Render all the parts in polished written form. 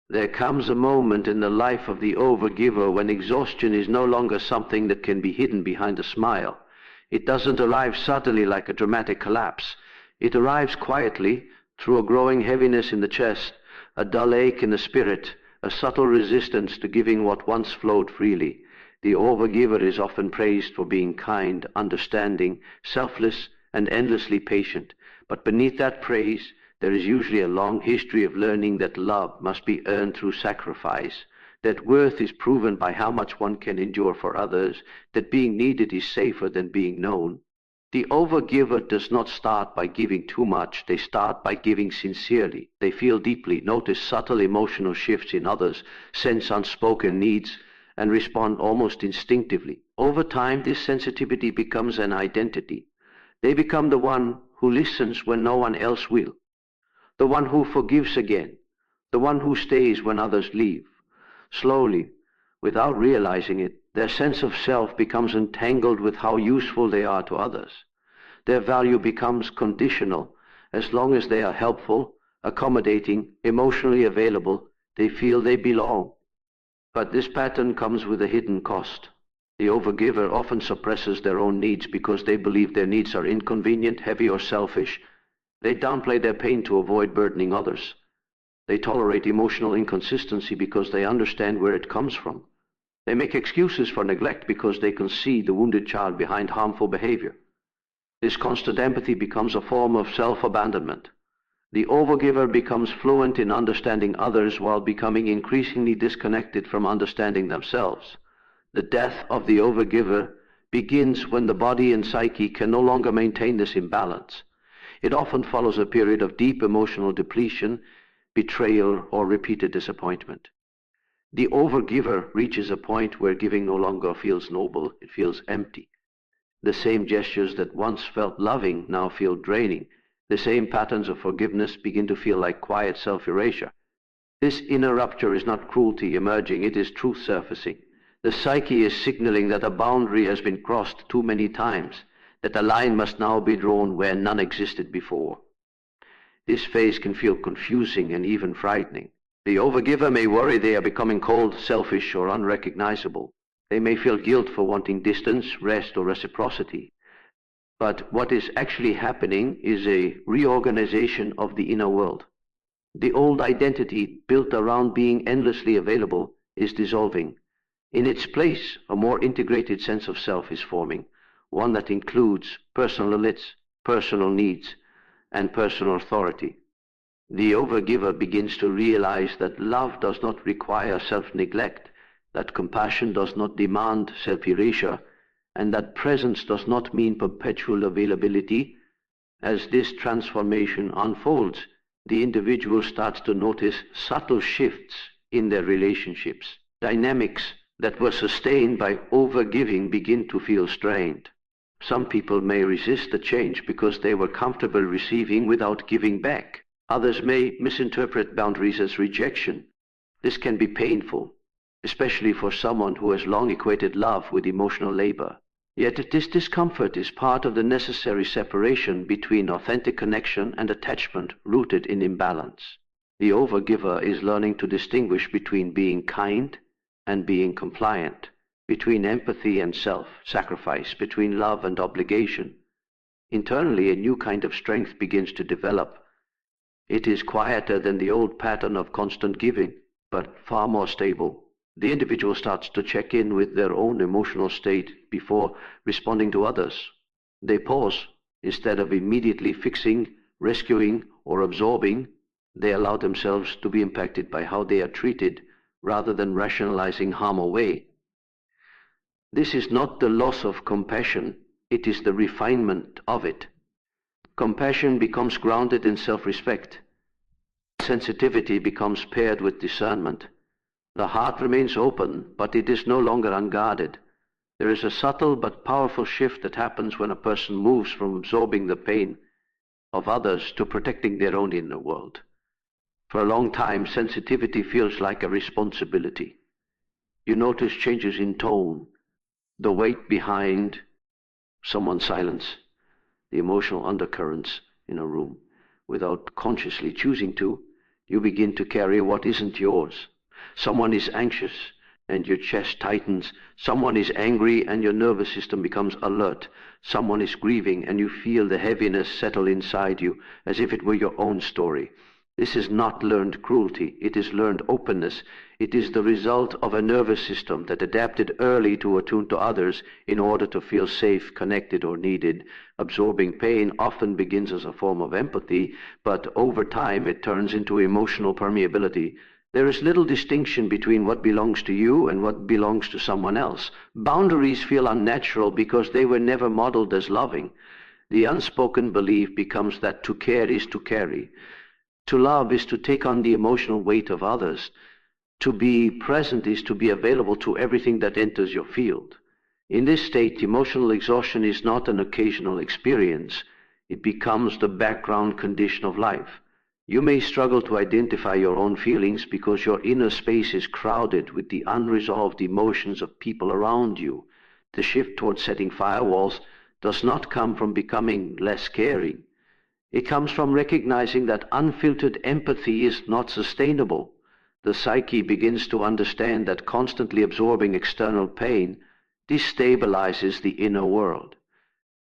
There comes a moment in the life of the overgiver when exhaustion is no longer something that can be hidden behind a smile. It doesn't arrive suddenly like a dramatic collapse. It arrives quietly through a growing heaviness in the chest, a dull ache in the spirit, a subtle resistance to giving what once flowed freely. The overgiver is often praised for being kind, understanding, selfless, and endlessly patient. But beneath that praise, there is usually a long history of learning that love must be earned through sacrifice, that worth is proven by how much one can endure for others, that being needed is safer than being known. The overgiver does not start by giving too much. They start by giving sincerely. They feel deeply, notice subtle emotional shifts in others, sense unspoken needs, and respond almost instinctively. Over time, this sensitivity becomes an identity. They become the one who listens when no one else will, the one who forgives again, the one who stays when others leave. Slowly, without realizing it, their sense of self becomes entangled with how useful they are to others. Their value becomes conditional. As long as they are helpful, accommodating, emotionally available, they feel they belong. But this pattern comes with a hidden cost. The overgiver often suppresses their own needs because they believe their needs are inconvenient, heavy, or selfish. They downplay their pain to avoid burdening others. They tolerate emotional inconsistency because they understand where it comes from. They make excuses for neglect because they can see the wounded child behind harmful behavior. This constant empathy becomes a form of self-abandonment. The overgiver becomes fluent in understanding others while becoming increasingly disconnected from understanding themselves. The death of the overgiver begins when the body and psyche can no longer maintain this imbalance. It often follows a period of deep emotional depletion, betrayal, or repeated disappointment. The overgiver reaches a point where giving no longer feels noble, it feels empty. The same gestures that once felt loving now feel draining. The same patterns of forgiveness begin to feel like quiet self-erasure. This inner rupture is not cruelty emerging, it is truth surfacing. The psyche is signaling that a boundary has been crossed too many times, that a line must now be drawn where none existed before. This phase can feel confusing and even frightening. The overgiver may worry they are becoming cold, selfish, or unrecognizable. They may feel guilt for wanting distance, rest, or reciprocity. But what is actually happening is a reorganization of the inner world. The old identity, built around being endlessly available, is dissolving. In its place, a more integrated sense of self is forming, one that includes personal limits, personal needs, and personal authority. The overgiver begins to realize that love does not require self-neglect, that compassion does not demand self-erasure, and that presence does not mean perpetual availability. As this transformation unfolds, the individual starts to notice subtle shifts in their relationships. Dynamics that were sustained by overgiving begin to feel strained. Some people may resist the change because they were comfortable receiving without giving back. Others may misinterpret boundaries as rejection. This can be painful, especially for someone who has long equated love with emotional labor. Yet this discomfort is part of the necessary separation between authentic connection and attachment rooted in imbalance. The overgiver is learning to distinguish between being kind and being compliant, between empathy and self-sacrifice, between love and obligation. Internally, a new kind of strength begins to develop. It is quieter than the old pattern of constant giving, but far more stable. The individual starts to check in with their own emotional state before responding to others. They pause. Instead of immediately fixing, rescuing, or absorbing, they allow themselves to be impacted by how they are treated rather than rationalizing harm away. This is not the loss of compassion, it is the refinement of it. Compassion becomes grounded in self-respect. Sensitivity becomes paired with discernment. The heart remains open, but it is no longer unguarded. There is a subtle but powerful shift that happens when a person moves from absorbing the pain of others to protecting their own inner world. For a long time, sensitivity feels like a responsibility. You notice changes in tone, the weight behind someone's silence, the emotional undercurrents in a room. Without consciously choosing to, You begin to carry what isn't yours. Someone is anxious and your chest tightens. Someone is angry and your nervous system becomes alert. Someone is grieving and you feel the heaviness settle inside you as if it were your own story. This is not learned cruelty. It is learned openness. It is the result of a nervous system that adapted early to attune to others in order to feel safe, connected, or needed. Absorbing pain often begins as a form of empathy, but over time it turns into emotional permeability. There is little distinction between what belongs to you and what belongs to someone else. Boundaries feel unnatural because they were never modeled as loving. The unspoken belief becomes that to care is to carry. To love is to take on the emotional weight of others. To be present is to be available to everything that enters your field. In this state, emotional exhaustion is not an occasional experience. It becomes the background condition of life. You may struggle to identify your own feelings because your inner space is crowded with the unresolved emotions of people around you. The shift towards setting firewalls does not come from becoming less caring. It comes from recognizing that unfiltered empathy is not sustainable. The psyche begins to understand that constantly absorbing external pain destabilizes the inner world.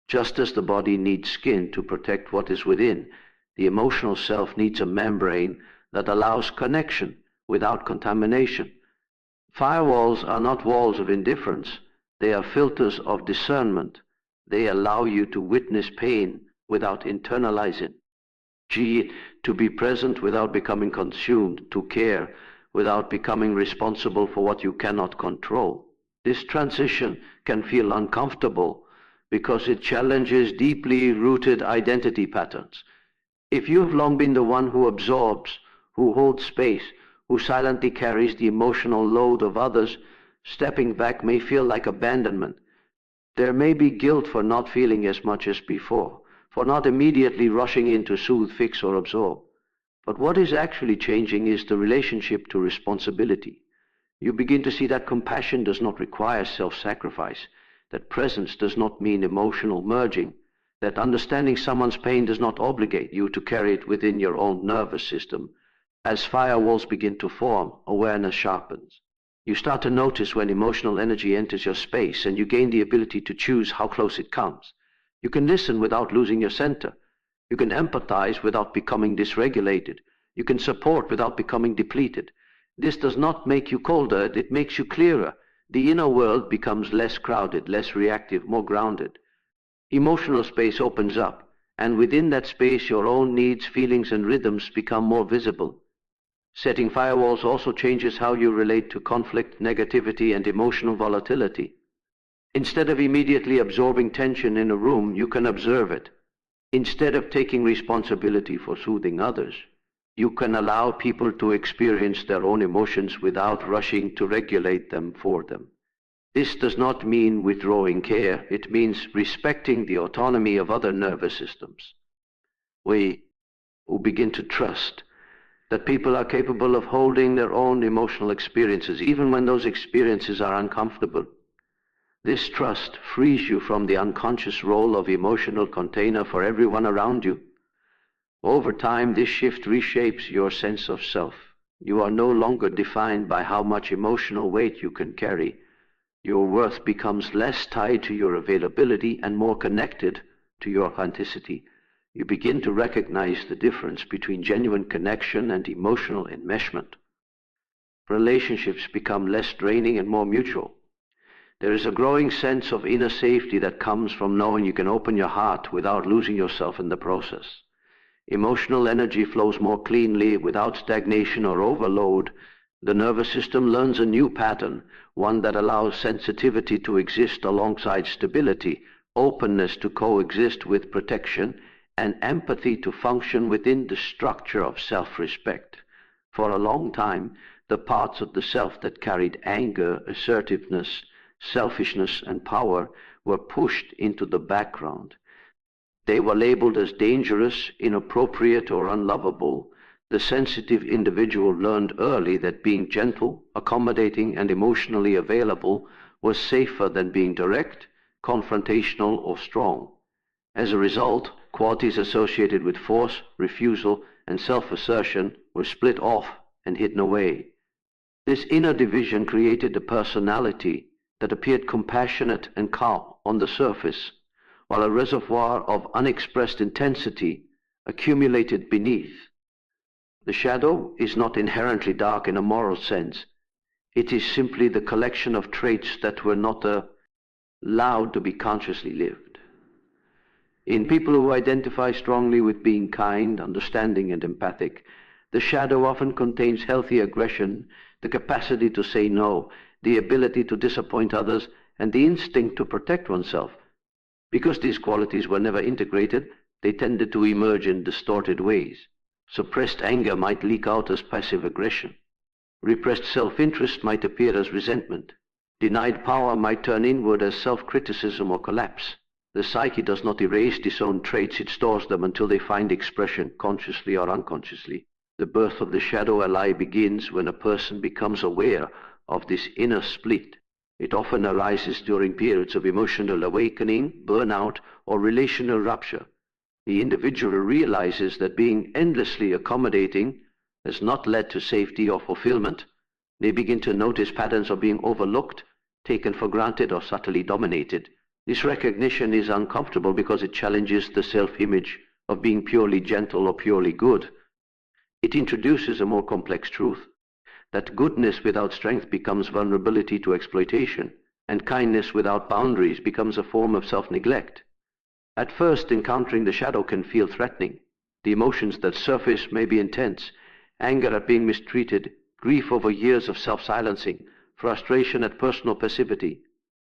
Just as the body needs skin to protect what is within, the emotional self needs a membrane that allows connection without contamination. Firewalls are not walls of indifference. They are filters of discernment. They allow you to witness pain without internalizing. To be present without becoming consumed, to care without becoming responsible for what you cannot control. This transition can feel uncomfortable because it challenges deeply rooted identity patterns. If you have long been the one who absorbs, who holds space, who silently carries the emotional load of others, stepping back may feel like abandonment. There may be guilt for not feeling as much as before, for not immediately rushing in to soothe, fix, or absorb. But what is actually changing is the relationship to responsibility. You begin to see that compassion does not require self-sacrifice, that presence does not mean emotional merging, that understanding someone's pain does not obligate you to carry it within your own nervous system. As firewalls begin to form, awareness sharpens. You start to notice when emotional energy enters your space, and you gain the ability to choose how close it comes. You can listen without losing your center. You can empathize without becoming dysregulated. You can support without becoming depleted. This does not make you colder, it makes you clearer. The inner world becomes less crowded, less reactive, more grounded. Emotional space opens up, and within that space your own needs, feelings, and rhythms become more visible. Setting firewalls also changes how you relate to conflict, negativity, and emotional volatility. Instead of immediately absorbing tension in a room, you can observe it. Instead of taking responsibility for soothing others, you can allow people to experience their own emotions without rushing to regulate them for them. This does not mean withdrawing care. It means respecting the autonomy of other nervous systems. We who begin to trust that people are capable of holding their own emotional experiences, even when those experiences are uncomfortable. This trust frees you from the unconscious role of emotional container for everyone around you. Over time, this shift reshapes your sense of self. You are no longer defined by how much emotional weight you can carry. Your worth becomes less tied to your availability and more connected to your authenticity. You begin to recognize the difference between genuine connection and emotional enmeshment. Relationships become less draining and more mutual. There is a growing sense of inner safety that comes from knowing you can open your heart without losing yourself in the process. Emotional energy flows more cleanly without stagnation or overload. The nervous system learns a new pattern, one that allows sensitivity to exist alongside stability, openness to coexist with protection, and empathy to function within the structure of self-respect. For a long time, the parts of the self that carried anger, assertiveness, selfishness, and power were pushed into the background. They were labeled as dangerous, inappropriate, or unlovable. The sensitive individual learned early that being gentle, accommodating, and emotionally available was safer than being direct, confrontational, or strong. As a result, Qualities associated with force, refusal, and self-assertion were split off and hidden away. This inner division created a personality that appeared compassionate and calm on the surface, while a reservoir of unexpressed intensity accumulated beneath. The shadow is not inherently dark in a moral sense. It is simply the collection of traits that were not allowed to be consciously lived. In people who identify strongly with being kind, understanding, and empathic, the shadow often contains healthy aggression, the capacity to say no, the ability to disappoint others, and the instinct to protect oneself. Because these qualities were never integrated, they tended to emerge in distorted ways. Suppressed anger might leak out as passive aggression. Repressed self-interest might appear as resentment. Denied power might turn inward as self-criticism or collapse. The psyche does not erase its own traits, it stores them until they find expression, consciously or unconsciously. The birth of the shadow ally begins when a person becomes aware of this inner split. It often arises during periods of emotional awakening, burnout, or relational rupture. The individual realizes that being endlessly accommodating has not led to safety or fulfillment. They begin to notice patterns of being overlooked, taken for granted, or subtly dominated. This recognition is uncomfortable because it challenges the self-image of being purely gentle or purely good. It introduces a more complex truth, that goodness without strength becomes vulnerability to exploitation, and kindness without boundaries becomes a form of self-neglect. At first, encountering the shadow can feel threatening. The emotions that surface may be intense: anger at being mistreated, grief over years of self-silencing, frustration at personal passivity.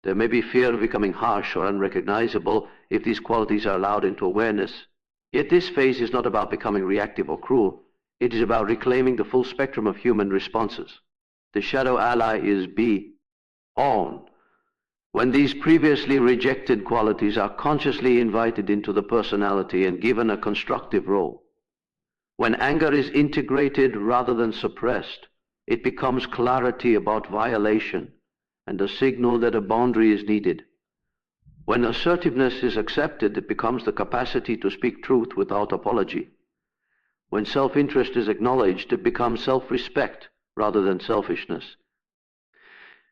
There may be fear of becoming harsh or unrecognizable if these qualities are allowed into awareness. Yet this phase is not about becoming reactive or cruel. It is about reclaiming the full spectrum of human responses. The shadow ally is be on. When these previously rejected qualities are consciously invited into the personality and given a constructive role. When anger is integrated rather than suppressed, it becomes clarity about violation and a signal that a boundary is needed. When assertiveness is accepted, it becomes the capacity to speak truth without apology. When self-interest is acknowledged, it becomes self-respect rather than selfishness.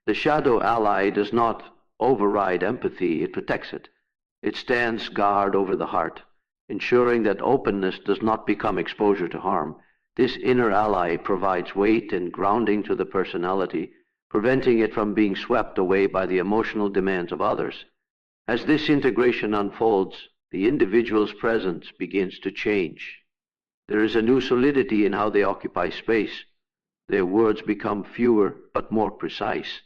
The shadow ally does not override empathy, it protects it. It stands guard over the heart, ensuring that openness does not become exposure to harm. This inner ally provides weight and grounding to the personality, preventing it from being swept away by the emotional demands of others. As this integration unfolds, the individual's presence begins to change. There is a new solidity in how they occupy space. Their words become fewer but more precise.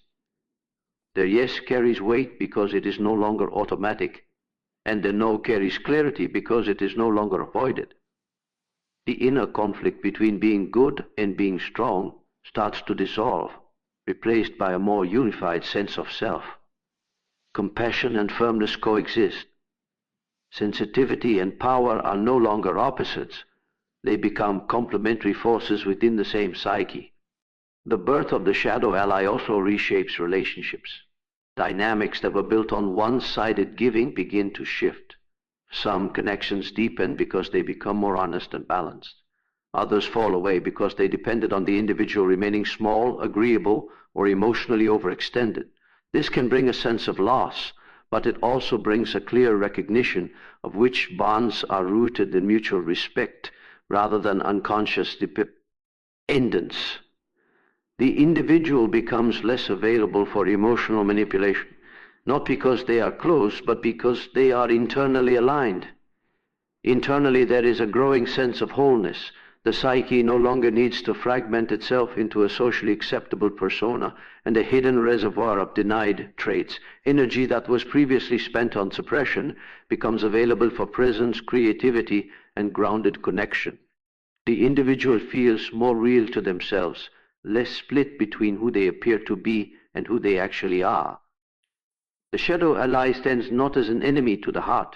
Their yes carries weight because it is no longer automatic, and their no carries clarity because it is no longer avoided. The inner conflict between being good and being strong starts to dissolve, replaced by a more unified sense of self. Compassion and firmness coexist. Sensitivity and power are no longer opposites. They become complementary forces within the same psyche. The birth of the shadow ally also reshapes relationships. Dynamics that were built on one-sided giving begin to shift. Some connections deepen because they become more honest and balanced. Others fall away because they depended on the individual remaining small, agreeable, or emotionally overextended. This can bring a sense of loss, but it also brings a clear recognition of which bonds are rooted in mutual respect rather than unconscious dependence. The individual becomes less available for emotional manipulation, not because they are close, but because they are internally aligned. Internally, there is a growing sense of wholeness. The psyche no longer needs to fragment itself into a socially acceptable persona and a hidden reservoir of denied traits. Energy that was previously spent on suppression becomes available for presence, creativity, and grounded connection. The individual feels more real to themselves, less split between who they appear to be and who they actually are. The shadow ally stands not as an enemy to the heart,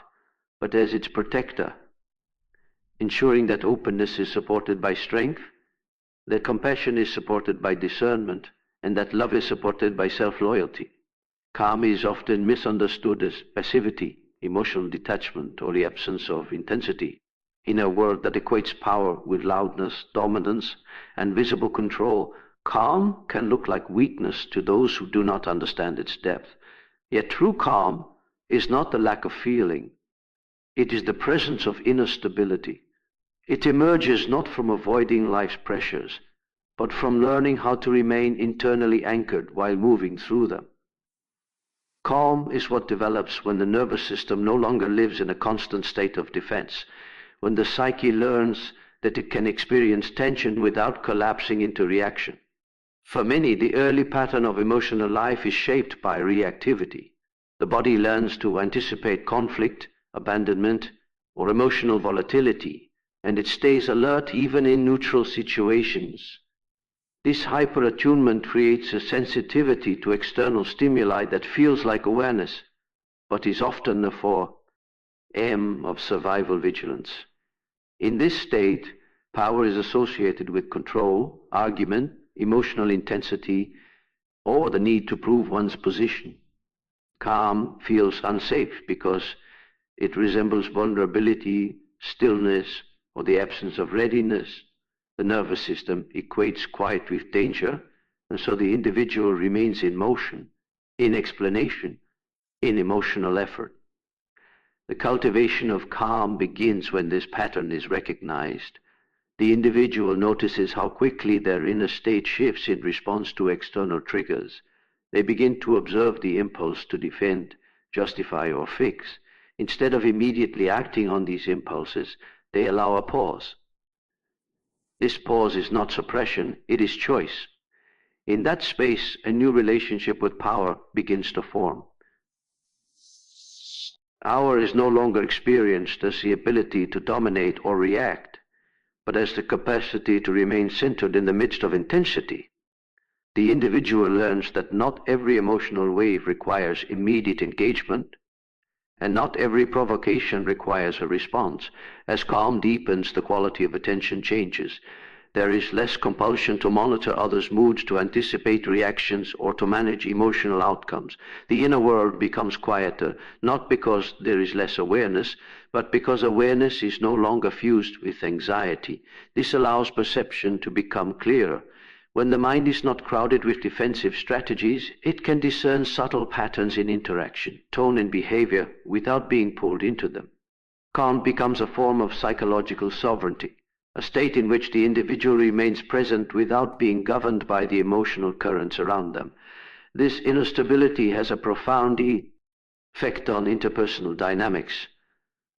but as its protector, ensuring that openness is supported by strength, that compassion is supported by discernment, and that love is supported by self-loyalty. Calm is often misunderstood as passivity, emotional detachment, or the absence of intensity. In a world that equates power with loudness, dominance, and visible control, calm can look like weakness to those who do not understand its depth. Yet true calm is not the lack of feeling. It is the presence of inner stability. It emerges not from avoiding life's pressures, but from learning how to remain internally anchored while moving through them. Calm is what develops when the nervous system no longer lives in a constant state of defense, when the psyche learns that it can experience tension without collapsing into reaction. For many, the early pattern of emotional life is shaped by reactivity. The body learns to anticipate conflict, abandonment, or emotional volatility, and it stays alert even in neutral situations. This hyper-attunement creates a sensitivity to external stimuli that feels like awareness, but is often a form of survival vigilance. In this state, power is associated with control, argument, emotional intensity, or the need to prove one's position. Calm feels unsafe because it resembles vulnerability, stillness, or the absence of readiness. The nervous system equates quiet with danger, and so the individual remains in motion, in explanation, in emotional effort. The cultivation of calm begins when this pattern is recognized. The individual notices how quickly their inner state shifts in response to external triggers. They begin to observe the impulse to defend, justify, or fix. Instead of immediately acting on these impulses, they allow a pause. This pause is not suppression, it is choice. In that space, a new relationship with power begins to form. Power is no longer experienced as the ability to dominate or react, but as the capacity to remain centered in the midst of intensity. The individual learns that not every emotional wave requires immediate engagement, and not every provocation requires a response. As calm deepens, the quality of attention changes. There is less compulsion to monitor others' moods, to anticipate reactions, or to manage emotional outcomes. The inner world becomes quieter, not because there is less awareness, but because awareness is no longer fused with anxiety. This allows perception to become clearer. When the mind is not crowded with defensive strategies, it can discern subtle patterns in interaction, tone, and behavior without being pulled into them. Calm becomes a form of psychological sovereignty, a state in which the individual remains present without being governed by the emotional currents around them. This inner stability has a profound effect on interpersonal dynamics.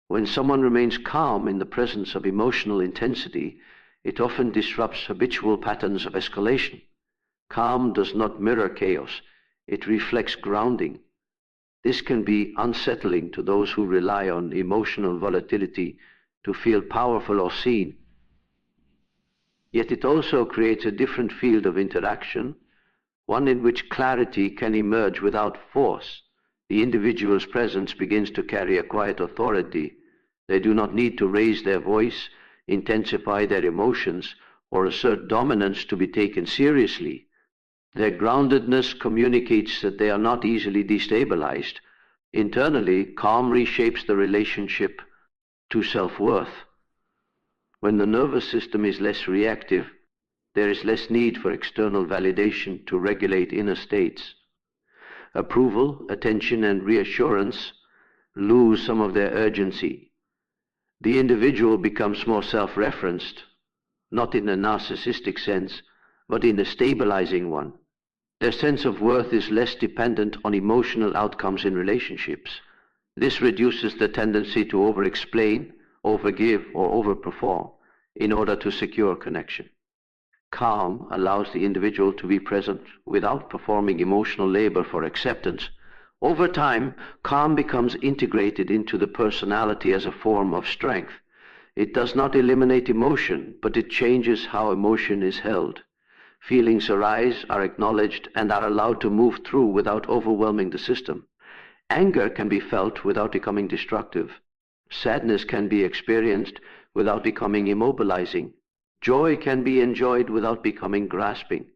When someone remains calm in the presence of emotional intensity, it often disrupts habitual patterns of escalation. Calm does not mirror chaos, it reflects grounding. This can be unsettling to those who rely on emotional volatility to feel powerful or seen. Yet it also creates a different field of interaction, one in which clarity can emerge without force. The individual's presence begins to carry a quiet authority. They do not need to raise their voice, intensify their emotions, or assert dominance to be taken seriously. Their groundedness communicates that they are not easily destabilized. Internally, calm reshapes the relationship to self-worth. When the nervous system is less reactive, there is less need for external validation to regulate inner states. Approval, attention, and reassurance lose some of their urgency. The individual becomes more self-referenced, not in a narcissistic sense, but in a stabilizing one. Their sense of worth is less dependent on emotional outcomes in relationships. This reduces the tendency to over-explain, overgive, or overperform in order to secure connection. Calm allows the individual to be present without performing emotional labor for acceptance. Over time, calm becomes integrated into the personality as a form of strength. It does not eliminate emotion, but it changes how emotion is held. Feelings arise, are acknowledged, and are allowed to move through without overwhelming the system. Anger can be felt without becoming destructive. Sadness can be experienced without becoming immobilizing. Joy can be enjoyed without becoming grasping.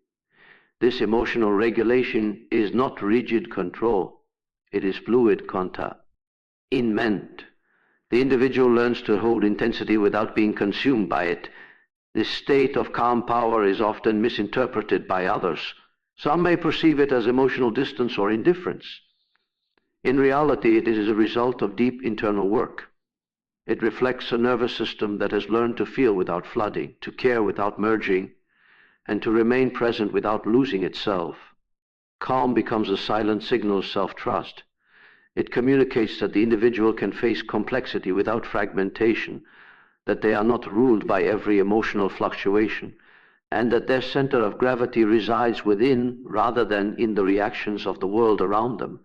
This emotional regulation is not rigid control. It is fluid contact. in ment. The individual learns to hold intensity without being consumed by it. This state of calm power is often misinterpreted by others. Some may perceive it as emotional distance or indifference. In reality, it is a result of deep internal work. It reflects a nervous system that has learned to feel without flooding, to care without merging, and to remain present without losing itself. Calm becomes a silent signal of self-trust. It communicates that the individual can face complexity without fragmentation, that they are not ruled by every emotional fluctuation, and that their center of gravity resides within rather than in the reactions of the world around them.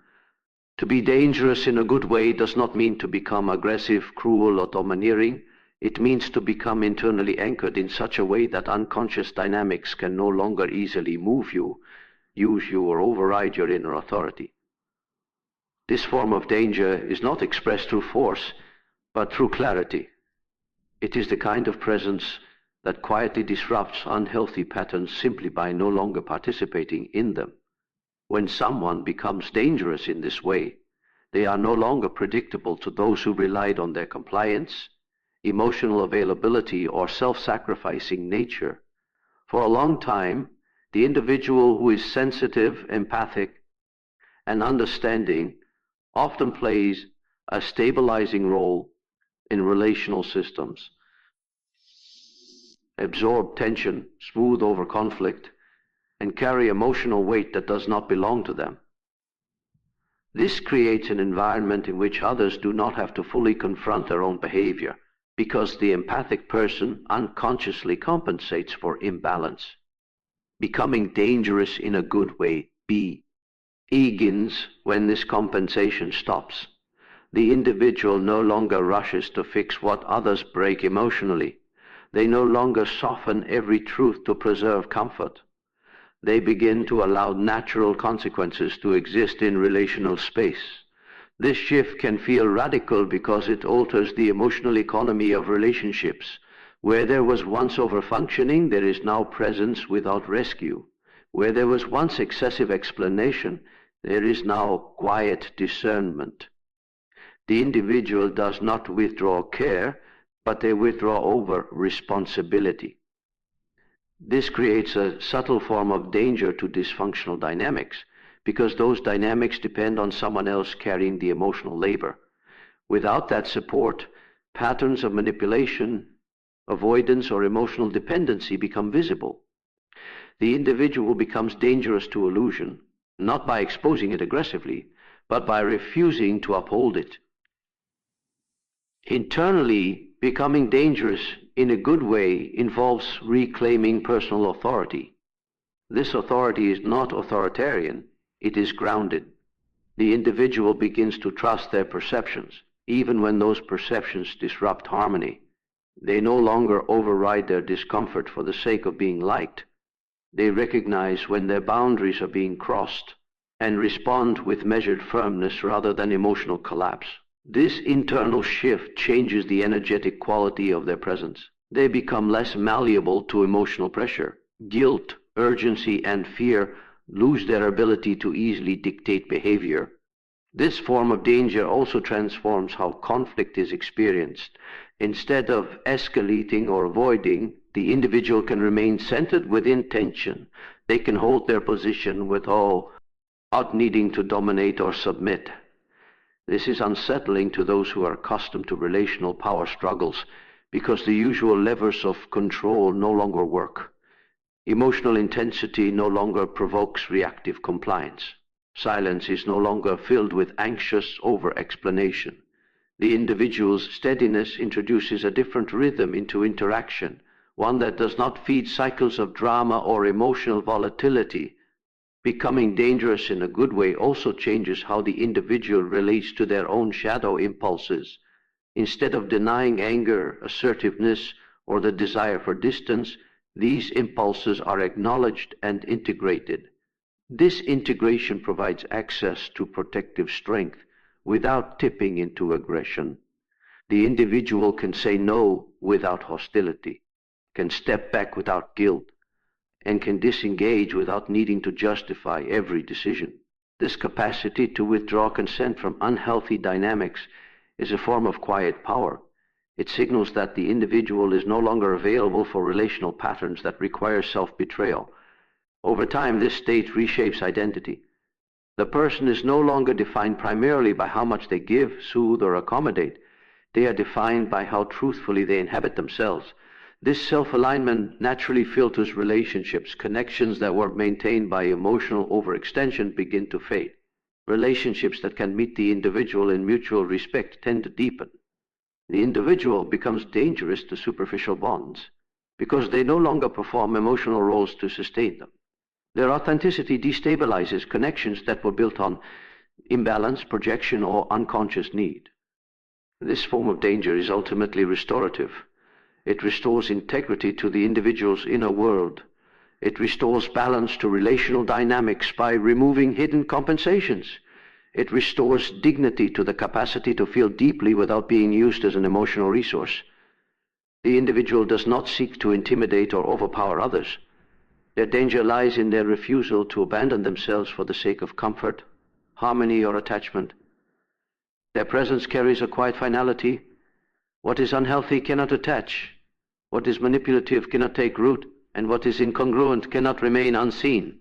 To be dangerous in a good way does not mean to become aggressive, cruel, or domineering. It means to become internally anchored in such a way that unconscious dynamics can no longer easily move you, use you, or override your inner authority. This form of danger is not expressed through force, but through clarity. It is the kind of presence that quietly disrupts unhealthy patterns simply by no longer participating in them. When someone becomes dangerous in this way, they are no longer predictable to those who relied on their compliance, emotional availability, or self-sacrificing nature. For a long time, the individual who is sensitive, empathic, and understanding often plays a stabilizing role in relational systems, absorb tension, smooth over conflict, and carry emotional weight that does not belong to them. This creates an environment in which others do not have to fully confront their own behavior, because the empathic person unconsciously compensates for imbalance. Becoming dangerous in a good way, begins when this compensation stops. The individual no longer rushes to fix what others break emotionally. They no longer soften every truth to preserve comfort. They begin to allow natural consequences to exist in relational space. This shift can feel radical because it alters the emotional economy of relationships. Where there was once overfunctioning, there is now presence without rescue. Where there was once excessive explanation, there is now quiet discernment. The individual does not withdraw care, but they withdraw over responsibility. This creates a subtle form of danger to dysfunctional dynamics, because those dynamics depend on someone else carrying the emotional labor. Without that support, patterns of manipulation, avoidance, or emotional dependency become visible. The individual becomes dangerous to illusion, not by exposing it aggressively, but by refusing to uphold it. Internally, becoming dangerous in a good way involves reclaiming personal authority. This authority is not authoritarian, it is grounded. The individual begins to trust their perceptions, even when those perceptions disrupt harmony. They no longer override their discomfort for the sake of being liked. They recognize when their boundaries are being crossed and respond with measured firmness rather than emotional collapse. This internal shift changes the energetic quality of their presence. They become less malleable to emotional pressure. Guilt, urgency, and fear lose their ability to easily dictate behavior. This form of danger also transforms how conflict is experienced. Instead of escalating or avoiding, the individual can remain centered with intention. They can hold their position without needing to dominate or submit. This is unsettling to those who are accustomed to relational power struggles, because the usual levers of control no longer work. Emotional intensity no longer provokes reactive compliance. Silence is no longer filled with anxious over-explanation. The individual's steadiness introduces a different rhythm into interaction, one that does not feed cycles of drama or emotional volatility. Becoming dangerous in a good way also changes how the individual relates to their own shadow impulses. Instead of denying anger, assertiveness, or the desire for distance, these impulses are acknowledged and integrated. This integration provides access to protective strength without tipping into aggression. The individual can say no without hostility, can step back without guilt, and can disengage without needing to justify every decision. This capacity to withdraw consent from unhealthy dynamics is a form of quiet power. It signals that the individual is no longer available for relational patterns that require self-betrayal. Over time, this state reshapes identity. The person is no longer defined primarily by how much they give, soothe, or accommodate. They are defined by how truthfully they inhabit themselves. This self-alignment naturally filters relationships. Connections that were maintained by emotional overextension begin to fade. Relationships that can meet the individual in mutual respect tend to deepen. The individual becomes dangerous to superficial bonds because they no longer perform emotional roles to sustain them. Their authenticity destabilizes connections that were built on imbalance, projection, or unconscious need. This form of danger is ultimately restorative. It restores integrity to the individual's inner world. It restores balance to relational dynamics by removing hidden compensations. It restores dignity to the capacity to feel deeply without being used as an emotional resource. The individual does not seek to intimidate or overpower others. Their danger lies in their refusal to abandon themselves for the sake of comfort, harmony, or attachment. Their presence carries a quiet finality. What is unhealthy cannot attach. What is manipulative cannot take root, and what is incongruent cannot remain unseen.